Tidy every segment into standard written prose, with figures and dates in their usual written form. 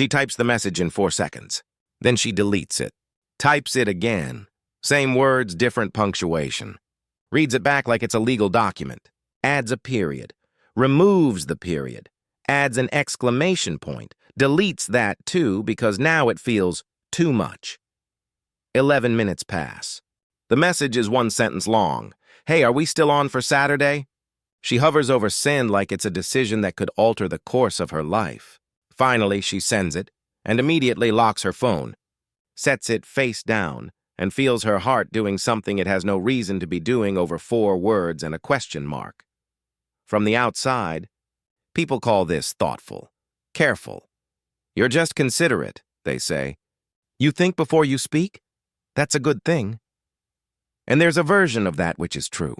She types the message in 4 seconds. Then she deletes it. Types it again. Same words, different punctuation. Reads it back like it's a legal document. Adds a period. Removes the period. Adds an exclamation point. Deletes that too because now it feels too much. 11 minutes pass. The message is 1 sentence long. Hey, are we still on for Saturday? She hovers over send like it's a decision that could alter the course of her life. Finally, she sends it and immediately locks her phone, sets it face down, and feels her heart doing something it has no reason to be doing over 4 words and a question mark. From the outside, people call this thoughtful, careful. You're just considerate, they say. You think before you speak? That's a good thing. And there's a version of that which is true.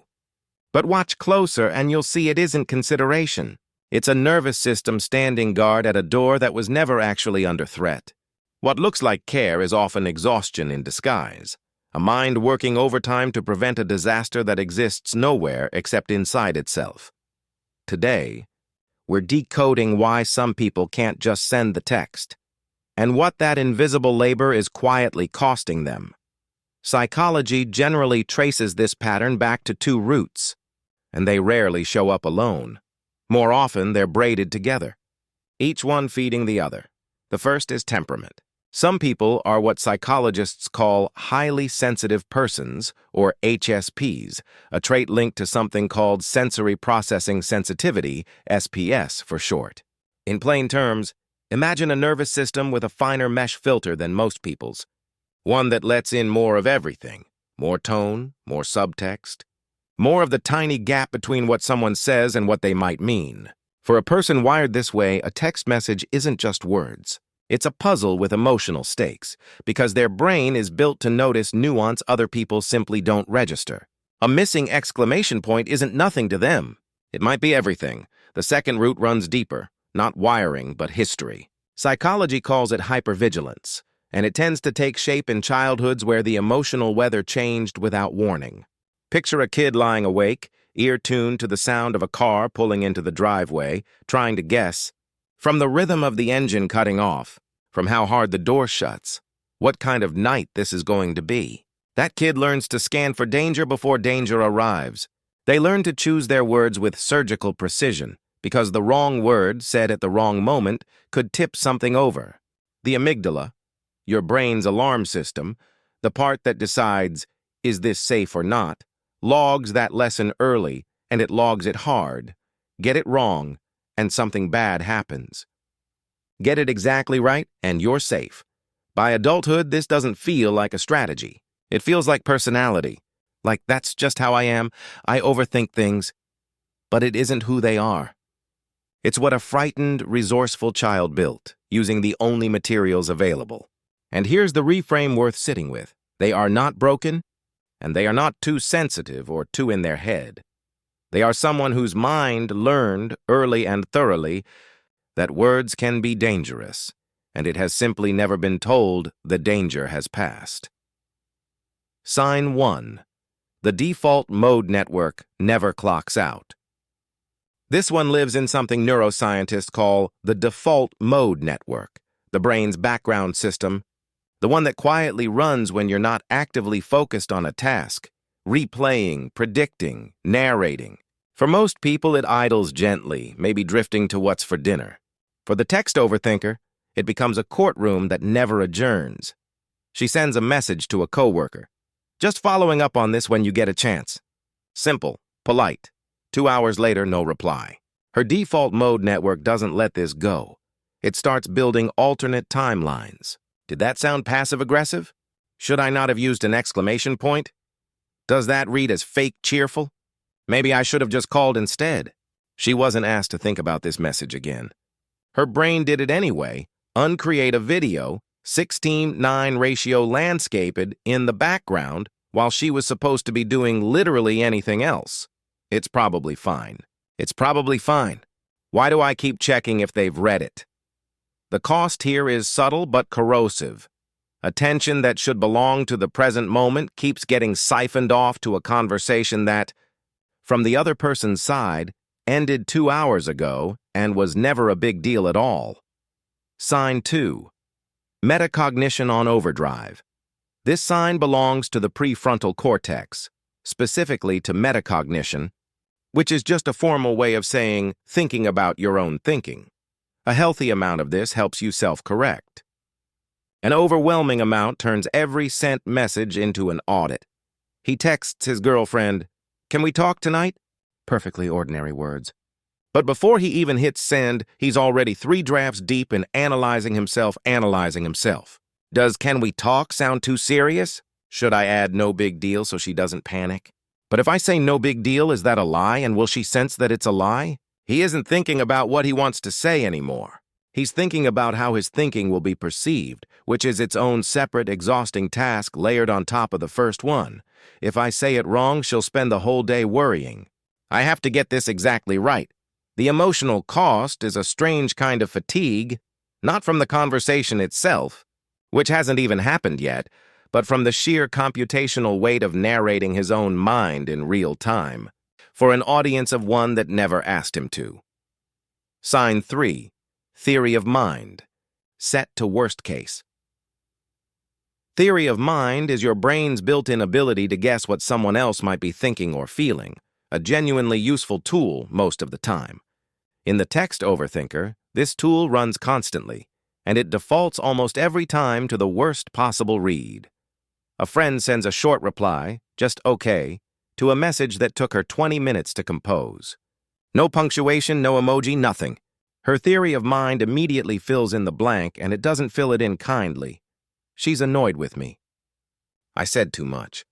But watch closer and you'll see it isn't consideration. It's a nervous system standing guard at a door that was never actually under threat. What looks like care is often exhaustion in disguise, a mind working overtime to prevent a disaster that exists nowhere except inside itself. Today, we're decoding why some people can't just send the text, and what that invisible labor is quietly costing them. Psychology generally traces this pattern back to 2 roots, and they rarely show up alone. More often, they're braided together, each one feeding the other. The first is temperament. Some people are what psychologists call highly sensitive persons, or HSPs, a trait linked to something called sensory processing sensitivity, SPS for short. In plain terms, imagine a nervous system with a finer mesh filter than most people's, one that lets in more of everything, more tone, more subtext, more of the tiny gap between what someone says and what they might mean. For a person wired this way, a text message isn't just words. It's a puzzle with emotional stakes, because their brain is built to notice nuance other people simply don't register. A missing exclamation point isn't nothing to them. It might be everything. The second root runs deeper, not wiring, but history. Psychology calls it hypervigilance, and it tends to take shape in childhoods where the emotional weather changed without warning. Picture a kid lying awake, ear tuned to the sound of a car pulling into the driveway, trying to guess, from the rhythm of the engine cutting off, from how hard the door shuts, what kind of night this is going to be. That kid learns to scan for danger before danger arrives. They learn to choose their words with surgical precision, because the wrong word said at the wrong moment could tip something over. The amygdala, your brain's alarm system, the part that decides, is this safe or not, logs that lesson early, and it logs it hard. Get it wrong, and something bad happens. Get it exactly right, and you're safe. By adulthood, this doesn't feel like a strategy. It feels like personality. Like, that's just how I am. I overthink things. But it isn't who they are. It's what a frightened, resourceful child built, using the only materials available. And here's the reframe worth sitting with. They are not broken, and they are not too sensitive or too in their head. They are someone whose mind learned, early and thoroughly, that words can be dangerous, and it has simply never been told the danger has passed. Sign 1. The default mode network never clocks out. This one lives in something neuroscientists call the default mode network, the brain's background system, the one that quietly runs when you're not actively focused on a task, replaying, predicting, narrating. For most people, it idles gently, maybe drifting to what's for dinner. For the text overthinker, it becomes a courtroom that never adjourns. She sends a message to a coworker. Just following up on this when you get a chance. Simple, polite. 2 hours later, no reply. Her default mode network doesn't let this go. It starts building alternate timelines. Did that sound passive-aggressive? Should I not have used an exclamation point? Does that read as fake cheerful? Maybe I should have just called instead. She wasn't asked to think about this message again. Her brain did it anyway. Uncreate a video, 16:9 ratio landscaped in the background while she was supposed to be doing literally anything else. It's probably fine. It's probably fine. Why do I keep checking if they've read it? The cost here is subtle but corrosive. Attention that should belong to the present moment keeps getting siphoned off to a conversation that, from the other person's side, ended 2 hours ago and was never a big deal at all. Sign 2. Metacognition on overdrive. This sign belongs to the prefrontal cortex, specifically to metacognition, which is just a formal way of saying thinking about your own thinking. A healthy amount of this helps you self-correct. An overwhelming amount turns every sent message into an audit. He texts his girlfriend, "Can we talk tonight?" Perfectly ordinary words. But before he even hits send, he's already 3 drafts deep in analyzing himself. Does "can we talk" sound too serious? Should I add "no big deal" so she doesn't panic? But if I say "no big deal," is that a lie, and will she sense that it's a lie? He isn't thinking about what he wants to say anymore. He's thinking about how his thinking will be perceived, which is its own separate, exhausting task layered on top of the first one. If I say it wrong, she'll spend the whole day worrying. I have to get this exactly right. The emotional cost is a strange kind of fatigue, not from the conversation itself, which hasn't even happened yet, but from the sheer computational weight of narrating his own mind in real time, for an audience of one that never asked him to. Sign 3. Theory of mind. Set to worst case. Theory of mind is your brain's built-in ability to guess what someone else might be thinking or feeling, a genuinely useful tool most of the time. In the text overthinker, this tool runs constantly, and it defaults almost every time to the worst possible read. A friend sends a short reply, just okay, to a message that took her 20 minutes to compose. No punctuation, no emoji, nothing. Her theory of mind immediately fills in the blank, and it doesn't fill it in kindly. She's annoyed with me. I said too much.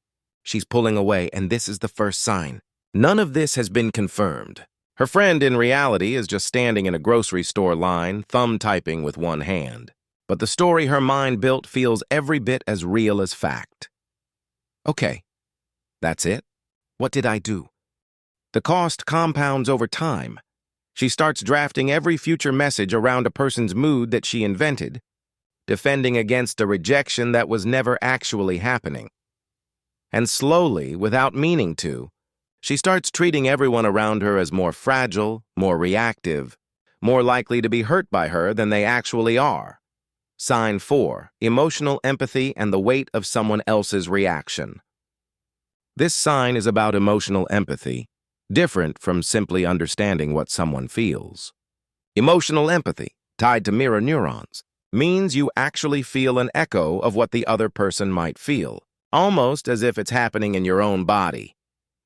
She's pulling away, and this is the first sign. None of this has been confirmed. Her friend, in reality, is just standing in a grocery store line, thumb-typing with one hand. But the story her mind built feels every bit as real as fact. Okay, that's it. What did I do? The cost compounds over time. She starts drafting every future message around a person's mood that she invented, defending against a rejection that was never actually happening. And slowly, without meaning to, she starts treating everyone around her as more fragile, more reactive, more likely to be hurt by her than they actually are. Sign 4. Emotional empathy and the weight of someone else's reaction. This sign is about emotional empathy, different from simply understanding what someone feels. Emotional empathy, tied to mirror neurons, means you actually feel an echo of what the other person might feel, almost as if it's happening in your own body.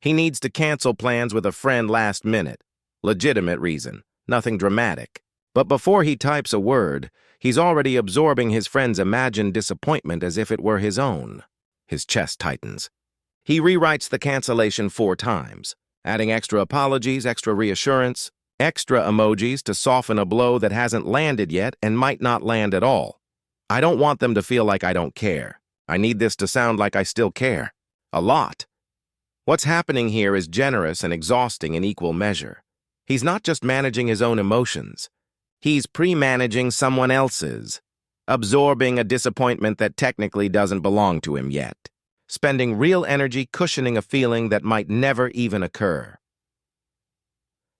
He needs to cancel plans with a friend last minute. Legitimate reason, nothing dramatic. But before he types a word, he's already absorbing his friend's imagined disappointment as if it were his own. His chest tightens. He rewrites the cancellation 4 times, adding extra apologies, extra reassurance, extra emojis to soften a blow that hasn't landed yet and might not land at all. I don't want them to feel like I don't care. I need this to sound like I still care. A lot. What's happening here is generous and exhausting in equal measure. He's not just managing his own emotions. He's pre-managing someone else's, absorbing a disappointment that technically doesn't belong to him yet, spending real energy cushioning a feeling that might never even occur.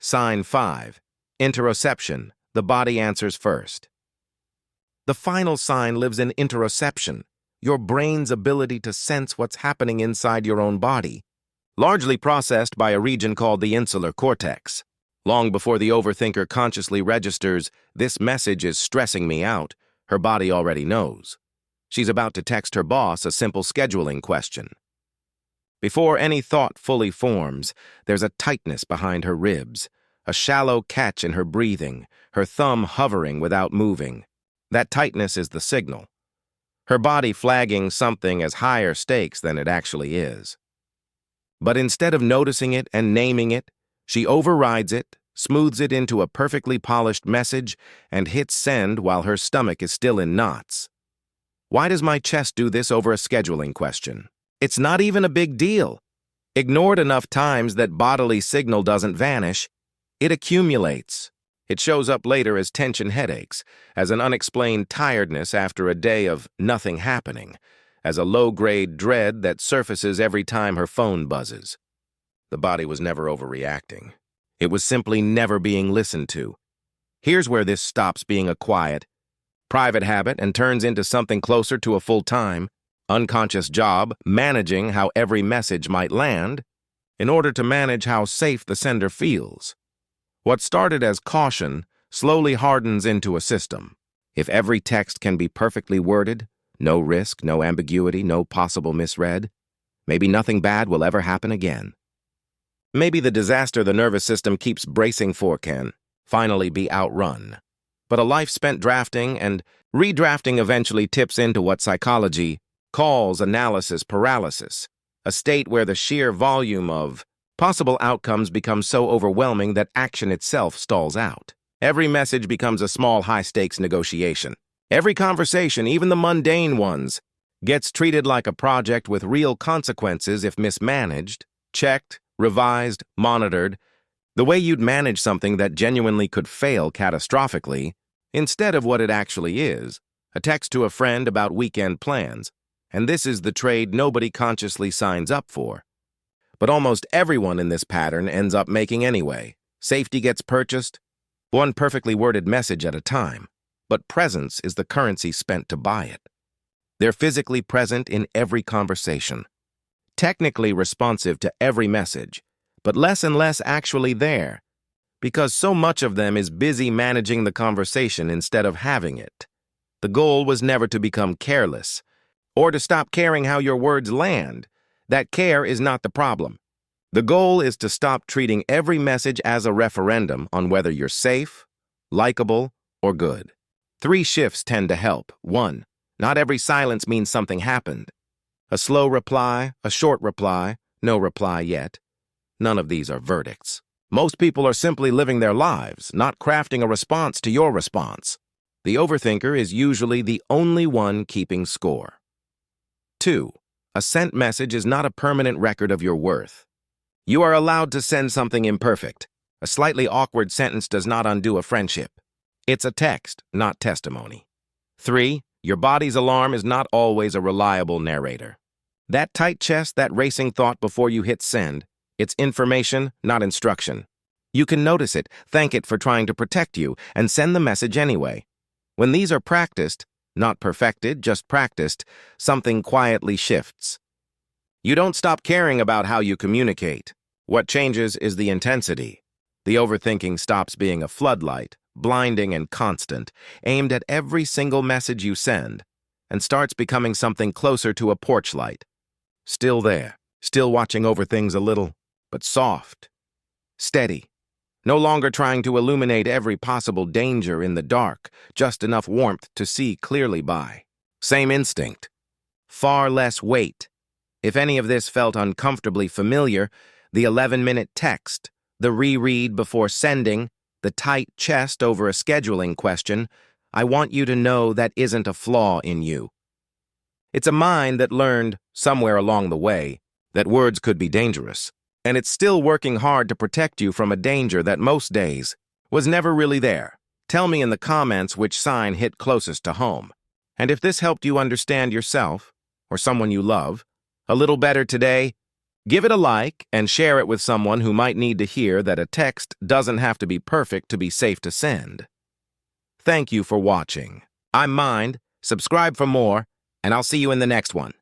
Sign 5. Interoception. The body answers first. The final sign lives in interoception, your brain's ability to sense what's happening inside your own body, largely processed by a region called the insular cortex. Long before the overthinker consciously registers, "This message is stressing me out," her body already knows. She's about to text her boss a simple scheduling question. Before any thought fully forms, there's a tightness behind her ribs, a shallow catch in her breathing, her thumb hovering without moving. That tightness is the signal. Her body flagging something as higher stakes than it actually is. But instead of noticing it and naming it, she overrides it, smooths it into a perfectly polished message, and hits send while her stomach is still in knots. Why does my chest do this over a scheduling question? It's not even a big deal. Ignored enough times that bodily signal doesn't vanish, it accumulates. It shows up later as tension headaches, as an unexplained tiredness after a day of nothing happening, as a low-grade dread that surfaces every time her phone buzzes. The body was never overreacting. It was simply never being listened to. Here's where this stops being a quiet, private habit and turns into something closer to a full-time, unconscious job managing how every message might land in order to manage how safe the sender feels. What started as caution slowly hardens into a system. If every text can be perfectly worded, no risk, no ambiguity, no possible misread, maybe nothing bad will ever happen again. Maybe the disaster the nervous system keeps bracing for can finally be outrun. But a life spent drafting and redrafting eventually tips into what psychology calls analysis paralysis, a state where the sheer volume of possible outcomes becomes so overwhelming that action itself stalls out. Every message becomes a small high-stakes negotiation. Every conversation, even the mundane ones, gets treated like a project with real consequences if mismanaged, checked, revised, monitored, the way you'd manage something that genuinely could fail catastrophically, instead of what it actually is, a text to a friend about weekend plans. And this is the trade nobody consciously signs up for. But almost everyone in this pattern ends up making anyway. Safety gets purchased, one perfectly worded message at a time, but presence is the currency spent to buy it. They're physically present in every conversation, technically responsive to every message, but less and less actually there, because so much of them is busy managing the conversation instead of having it. The goal was never to become careless, or to stop caring how your words land. That care is not the problem. The goal is to stop treating every message as a referendum on whether you're safe, likable, or good. 3 shifts tend to help. 1. Not every silence means something happened. A slow reply, a short reply, no reply yet. None of these are verdicts. Most people are simply living their lives, not crafting a response to your response. The overthinker is usually the only one keeping score. 2. A sent message is not a permanent record of your worth. You are allowed to send something imperfect. A slightly awkward sentence does not undo a friendship. It's a text, not testimony. 3. Your body's alarm is not always a reliable narrator. That tight chest, that racing thought before you hit send, it's information, not instruction. You can notice it, thank it for trying to protect you, and send the message anyway. When these are practiced, not perfected, just practiced, something quietly shifts. You don't stop caring about how you communicate. What changes is the intensity. The overthinking stops being a floodlight, blinding and constant, aimed at every single message you send, and starts becoming something closer to a porch light. Still there, still watching over things a little, but soft, steady. No longer trying to illuminate every possible danger in the dark, just enough warmth to see clearly by. Same instinct. Far less weight. If any of this felt uncomfortably familiar, the 11-minute text, the reread before sending, the tight chest over a scheduling question, I want you to know that isn't a flaw in you. It's a mind that learned, somewhere along the way, that words could be dangerous, and it's still working hard to protect you from a danger that most days was never really there. Tell me in the comments which sign hit closest to home. And if this helped you understand yourself, or someone you love, a little better today, give it a like and share it with someone who might need to hear that a text doesn't have to be perfect to be safe to send. Thank you for watching. I'm Mind, subscribe for more, and I'll see you in the next one.